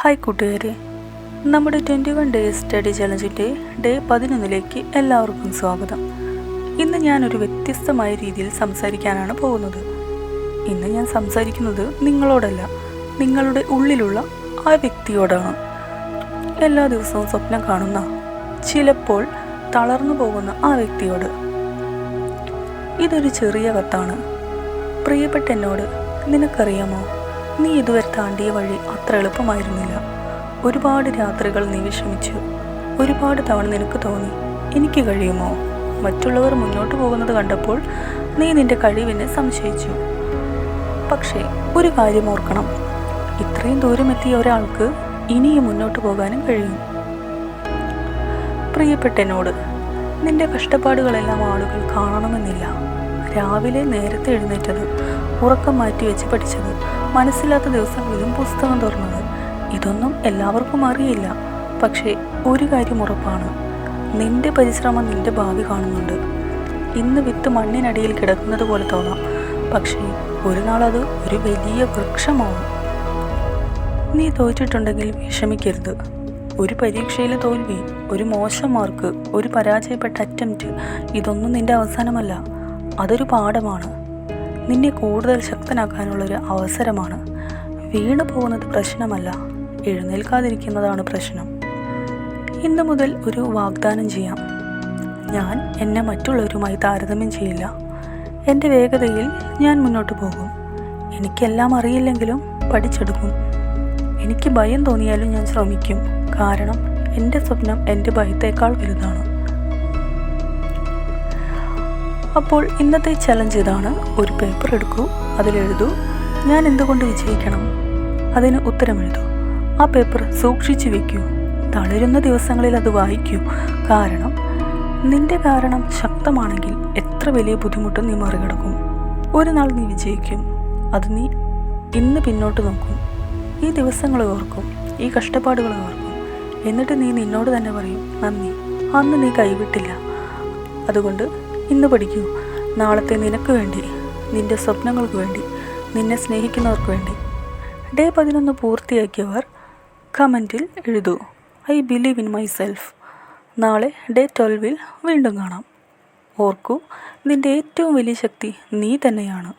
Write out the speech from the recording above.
Hi കൂട്ടുകാരെ, നമ്മുടെ 21 days study ചലഞ്ചിൻ്റെ day 11ലേക്ക് എല്ലാവർക്കും സ്വാഗതം. ഇന്ന് ഞാനൊരു വ്യത്യസ്തമായ രീതിയിൽ സംസാരിക്കാനാണ് പോകുന്നത്. ഇന്ന് ഞാൻ സംസാരിക്കുന്നത് നിങ്ങളോടല്ല, നിങ്ങളുടെ ഉള്ളിലുള്ള ആ വ്യക്തിയോടാണ്. എല്ലാ ദിവസവും സ്വപ്നം കാണുന്ന, ചിലപ്പോൾ തളർന്നു പോകുന്ന ആ വ്യക്തിയോട്. ഇതൊരു ചെറിയ കത്താണ്. പ്രിയപ്പെട്ട എന്നോട്, നിനക്കറിയാമോ, നീ ഇതുവരെ താണ്ടിയ വഴി അത്ര എളുപ്പമായിരുന്നില്ല. ഒരുപാട് രാത്രികൾ നീ വിഷമിച്ചു. ഒരുപാട് തവണ നിനക്ക് തോന്നി, എനിക്ക് കഴിയുമോ? മറ്റുള്ളവർ മുന്നോട്ട് പോകുന്നത് കണ്ടപ്പോൾ നീ നിന്റെ കഴിവിനെ സംശയിച്ചു. പക്ഷേ ഒരു കാര്യം ഓർക്കണം, ഇത്രയും ദൂരമെത്തിയ ഒരാൾക്ക് ഇനിയും മുന്നോട്ട് പോകാനും കഴിയും. പ്രിയപ്പെട്ട എന്നോട്, നിന്റെ കഷ്ടപ്പാടുകളെല്ലാം ആളുകൾ കാണണമെന്നില്ല. രാവിലെ നേരത്തെ എഴുന്നേറ്റത്, ഉറക്കം മാറ്റി വെച്ച് പഠിച്ചത്, മനസ്സിലാത്ത ദിവസങ്ങളിലും പുസ്തകം തുറന്നത്, ഇതൊന്നും എല്ലാവർക്കും അറിയില്ല. പക്ഷേ ഒരു കാര്യം ഉറപ്പാണ്, നിന്റെ പരിശ്രമം നിന്റെ ഭാവി കാണുന്നുണ്ട്. ഇന്ന് വിത്ത് മണ്ണിനടിയിൽ കിടക്കുന്നത് പോലെ തോന്നാം, പക്ഷേ ഒരു നാൾ അത് ഒരു വലിയ വൃക്ഷമാവും. നീ തോറ്റിട്ടുണ്ടെങ്കിൽ വിഷമിക്കരുത്. ഒരു പരീക്ഷയിലെ തോൽവി, ഒരു മോശം മാർക്ക്, ഒരു പരാജയപ്പെട്ട അറ്റംപ്റ്റ്, ഇതൊന്നും നിന്റെ അവസാനമല്ല. അതൊരു പാഠമാണ്. നിന്നെ കൂടുതൽ ശക്തനാക്കാനുള്ളൊരു അവസരമാണ്. വീണു പോകുന്നത് പ്രശ്നമല്ല, എഴുന്നേൽക്കാതിരിക്കുന്നതാണ് പ്രശ്നം. ഇന്ന് മുതൽ ഒരു വാഗ്ദാനം ചെയ്യാം. ഞാൻ എന്നെ മറ്റുള്ളവരുമായി താരതമ്യം ചെയ്യില്ല. എൻ്റെ വേഗതയിൽ ഞാൻ മുന്നോട്ട് പോകും. എനിക്കെല്ലാം അറിയില്ലെങ്കിലും പഠിച്ചെടുക്കും. എനിക്ക് ഭയം തോന്നിയാലും ഞാൻ ശ്രമിക്കും. കാരണം എൻ്റെ സ്വപ്നം എൻ്റെ ഭയത്തേക്കാൾ വലുതാണ്. അപ്പോൾ ഇന്നത്തെ ചലഞ്ച് ഇതാണ്. ഒരു പേപ്പർ എടുക്കൂ, അതിലെഴുതൂ, ഞാൻ എന്തുകൊണ്ട് വിജയിക്കണം. അതിന് ഉത്തരമെഴുതൂ. ആ പേപ്പർ സൂക്ഷിച്ചു വയ്ക്കൂ. തളരുന്ന ദിവസങ്ങളിൽ അത് വായിക്കൂ. കാരണം നിന്റെ കാരണം ശക്തമാണെങ്കിൽ എത്ര വലിയ ബുദ്ധിമുട്ടും നീ മറികടക്കും. ഒരു നാൾ നീ വിജയിക്കും. അത് നീ ഇന്ന് പിന്നോട്ട് നോക്കും. ഈ ദിവസങ്ങളെ ഓർക്കും, ഈ കഷ്ടപ്പാടുകളെ ഓർക്കും. എന്നിട്ട് നീ നിന്നോട് തന്നെ പറയും, നന്ദി, അന്ന് നീ കൈവിട്ടില്ല. അതുകൊണ്ട് ഇന്ന് പഠിക്കൂ. നാളത്തെ നിനക്ക് വേണ്ടി, നിന്റെ സ്വപ്നങ്ങൾക്ക് വേണ്ടി, നിന്നെ സ്നേഹിക്കുന്നവർക്ക് വേണ്ടി. ഡേ 11 പൂർത്തിയാക്കിയവർ കമൻറ്റിൽ എഴുതൂ, I believe in myself. നാളെ ഡേ 12 വീണ്ടും കാണാം. ഓർക്കൂ, നിന്റെ ഏറ്റവും വലിയ ശക്തി നീ തന്നെയാണ്.